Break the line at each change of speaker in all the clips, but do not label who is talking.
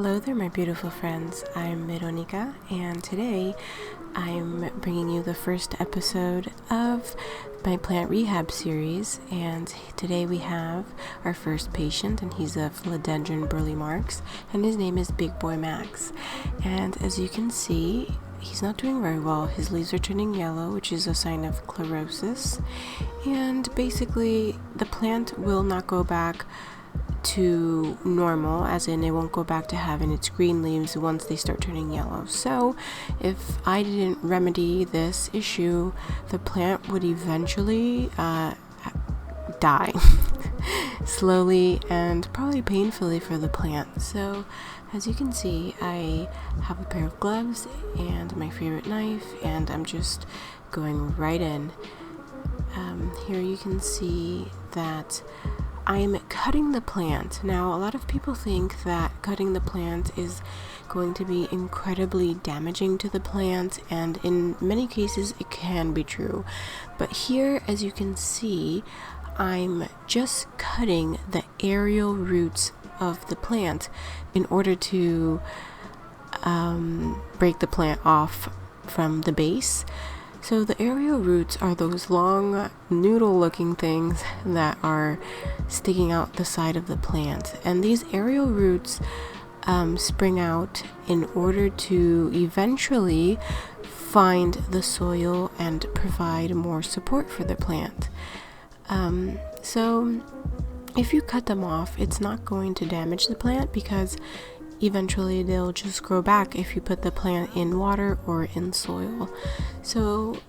Hello there, my beautiful friends. I'm Veronica, and today I'm bringing you the first episode of my plant rehab series. And today we have our first patient, and he's a Philodendron Burle Marx, and his name is Big Boy Max. And as you can see, he's not doing very well. His leaves are turning yellow, which is a sign of chlorosis, and basically the plant will not go back to normal, as in it won't go back to having its green leaves once they start turning yellow. So if I didn't remedy this issue, the plant would eventually die slowly and probably painfully for the plant. So as you can see, I have a pair of gloves and my favorite knife, and I'm just going right in. Here you can see that I'm cutting the plant. Now, a lot of people think that cutting the plant is going to be incredibly damaging to the plant, and in many cases it can be true. But here, as you can see, I'm just cutting the aerial roots of the plant in order to break the plant off from the base. So the aerial roots are those long noodle-looking things that are sticking out the side of the plant. And these aerial roots spring out in order to eventually find the soil and provide more support for the plant. So if you cut them off, it's not going to damage the plant, because eventually they'll just grow back if you put the plant in water or in soil. So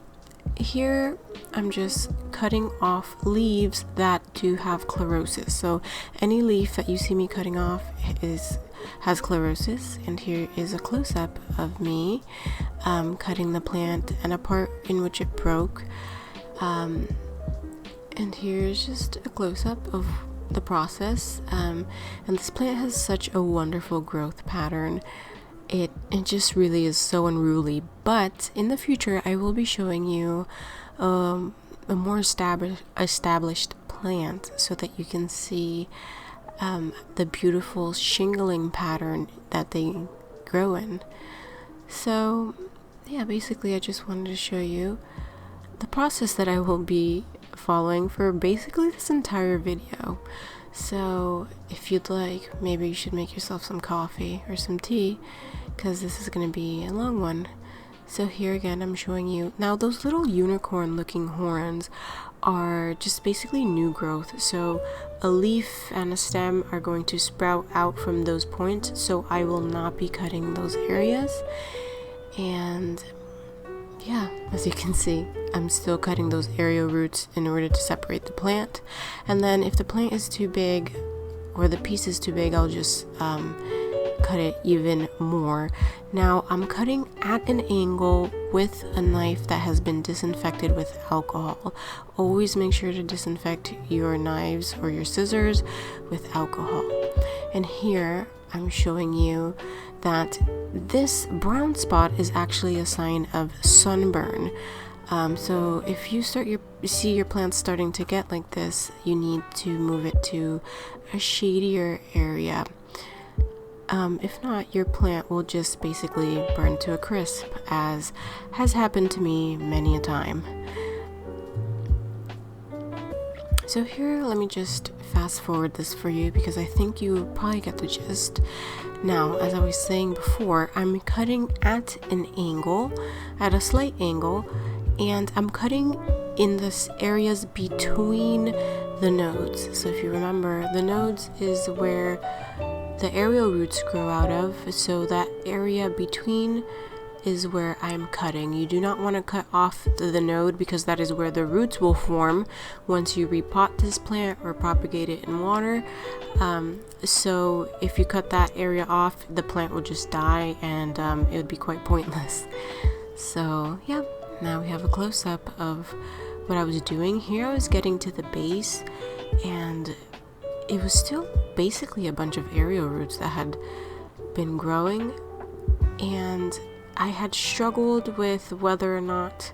here I'm just cutting off leaves that do have chlorosis. So any leaf that you see me cutting off has chlorosis, and here is a close-up of me cutting the plant and a part in which it broke. And here's just a close-up of the process, and this plant has such a wonderful growth pattern. It just really is so unruly. But in the future I will be showing you a more established plant so that you can see the beautiful shingling pattern that they grow in. So yeah, basically I just wanted to show you the process that I will be following for basically this entire video. So if you'd like, maybe you should make yourself some coffee or some tea, because this is going to be a long one. So here again I'm showing you now, those little unicorn looking horns are just basically new growth. So a leaf and a stem are going to sprout out from those points, so I will not be cutting those areas. And yeah, as you can see, I'm still cutting those aerial roots in order to separate the plant. And then if the plant is too big or the piece is too big, I'll just cut it even more. Now I'm cutting at an angle with a knife that has been disinfected with alcohol. Always make sure to disinfect your knives or your scissors with alcohol. And here I'm showing you that this brown spot is actually a sign of sunburn. So if you see your plants starting to get like this, you need to move it to a shadier area. If not, your plant will just basically burn to a crisp, as has happened to me many a time. So here, let me just fast forward this for you, because I think you probably get the gist. Now, as I was saying before, I'm cutting at an angle, at a slight angle, and I'm cutting in the areas between the nodes. So if you remember, the nodes is where the aerial roots grow out of, so that area between is where I'm cutting. You do not want to cut off the node, because that is where the roots will form once you repot this plant or propagate it in water. So if you cut that area off, the plant will just die, and it would be quite pointless. So yeah, now we have a close-up of what I was doing. Here I was getting to the base, and it was still basically a bunch of aerial roots that had been growing, and I had struggled with whether or not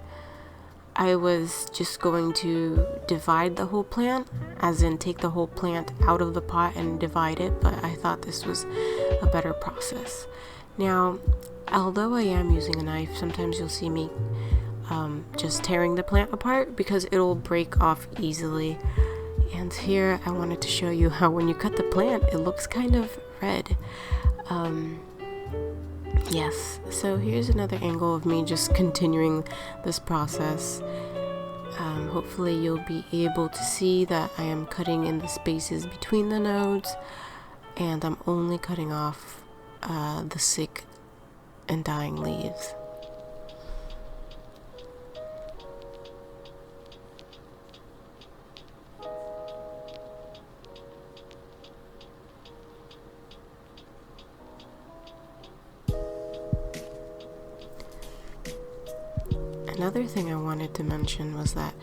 I was just going to divide the whole plant, as in take the whole plant out of the pot and divide it, but I thought this was a better process. Now, although I am using a knife, sometimes you'll see me just tearing the plant apart because it'll break off easily. And here I wanted to show you how when you cut the plant, it looks kind of red. Yes, so here's another angle of me just continuing this process. Hopefully you'll be able to see that I am cutting in the spaces between the nodes, and I'm only cutting off the sick and dying leaves. Another thing I wanted to mention was that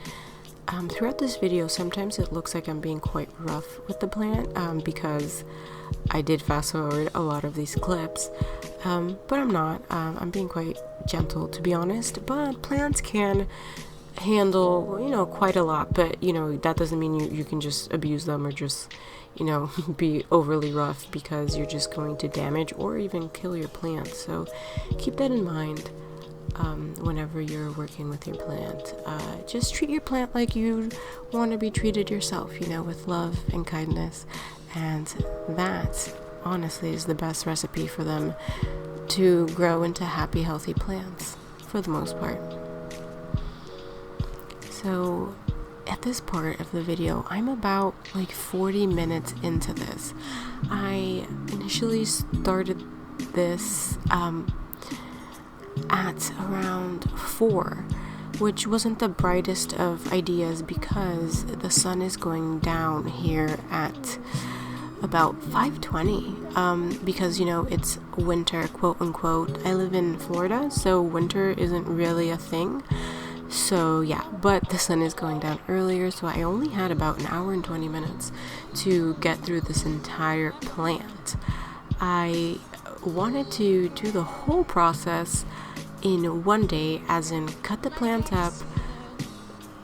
throughout this video, sometimes it looks like I'm being quite rough with the plant because I did fast forward a lot of these clips, but I'm not. I'm being quite gentle, to be honest, but plants can handle, quite a lot, but, that doesn't mean you can just abuse them or just, be overly rough, because you're just going to damage or even kill your plant. So keep that in mind. Whenever you're working with your plant, just treat your plant like you want to be treated yourself, with love and kindness, and that honestly is the best recipe for them to grow into happy, healthy plants for the most part. So at this part of the video, I'm about 40 minutes into this. I initially started this at around 4, which wasn't the brightest of ideas because the sun is going down here at about 5:20, because it's winter, quote unquote. I live in Florida, so winter isn't really a thing. So yeah, but the sun is going down earlier, so I only had about an hour and 20 minutes to get through this entire plant. I wanted to do the whole process in one day, as in cut the plant up,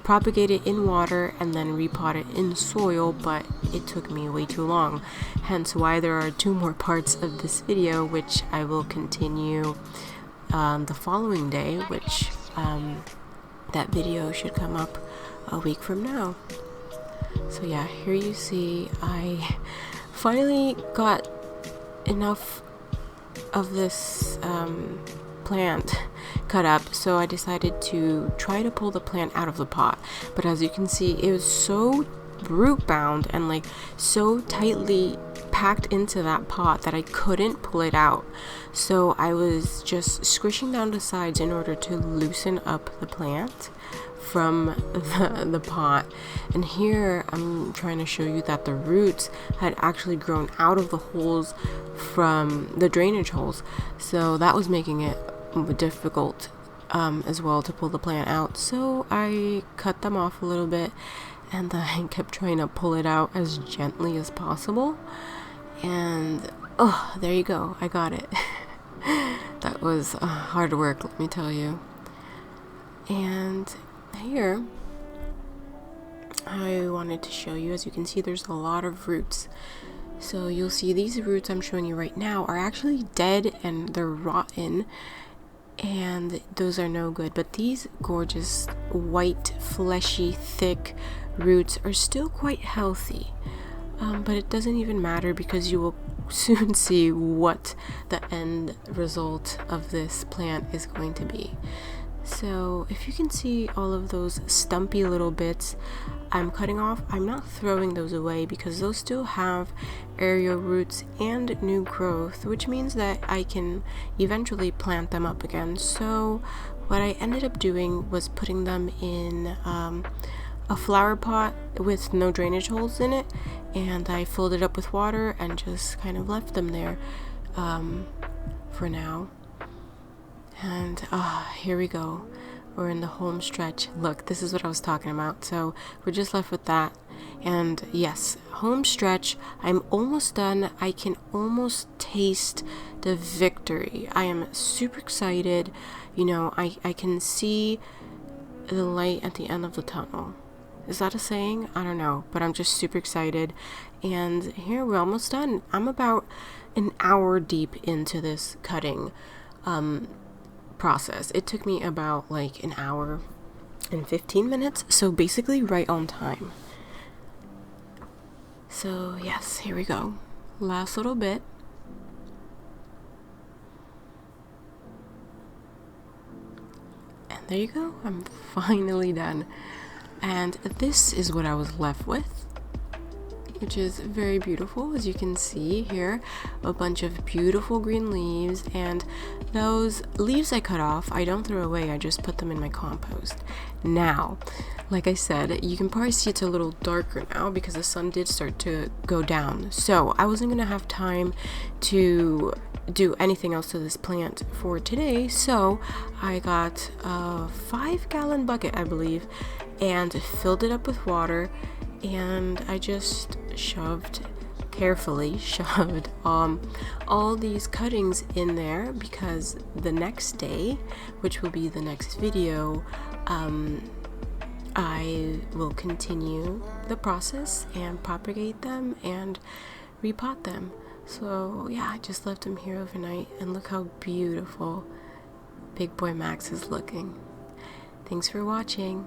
propagate it in water, and then repot it in soil, but it took me way too long, hence why there are 2 more parts of this video, which I will continue the following day, which that video should come up a week from now. So yeah, here you see I finally got enough of this plant cut up, so I decided to try to pull the plant out of the pot, but as you can see, it was so root bound and so tightly packed into that pot that I couldn't pull it out. So I was just squishing down the sides in order to loosen up the plant from the pot. And here I'm trying to show you that the roots had actually grown out of the holes from the drainage holes, so that was making it difficult as well to pull the plant out. So I cut them off a little bit, and I kept trying to pull it out as gently as possible, and there you go, I got it. That was hard work, let me tell you. And here I wanted to show you, as you can see, there's a lot of roots. So you'll see these roots I'm showing you right now are actually dead and they're rotten, and those are no good, but these gorgeous white, fleshy, thick roots are still quite healthy. But it doesn't even matter, because you will soon see what the end result of this plant is going to be. So if you can see all of those stumpy little bits I'm cutting off, I'm not throwing those away, because those still have aerial roots and new growth, which means that I can eventually plant them up again. So what I ended up doing was putting them in a flower pot with no drainage holes in it, and I filled it up with water and just kind of left them there for now. And here we go, we're in the home stretch. Look, this is what I was talking about. So we're just left with that, and yes, home stretch. I'm almost done. I can almost taste the victory. I am super excited. I can see the light at the end of the tunnel. Is that a saying? I don't know, but I'm just super excited. And here, we're almost done. I'm about an hour deep into this cutting process. It took me about like an hour and 15 minutes, so basically right on time. So yes, here we go. Last little bit. And there you go. I'm finally done. And this is what I was left with, which is very beautiful. As you can see here, a bunch of beautiful green leaves, and those leaves I cut off, I don't throw away, I just put them in my compost. Now, like I said, you can probably see it's a little darker now because the sun did start to go down. So I wasn't gonna have time to do anything else to this plant for today, so I got a 5-gallon bucket, I believe, and filled it up with water, and I just carefully shoved all these cuttings in there, because the next day, which will be the next video, I will continue the process and propagate them and repot them. So yeah, I just left him here overnight, and look how beautiful Big Boy Max is looking. Thanks for watching.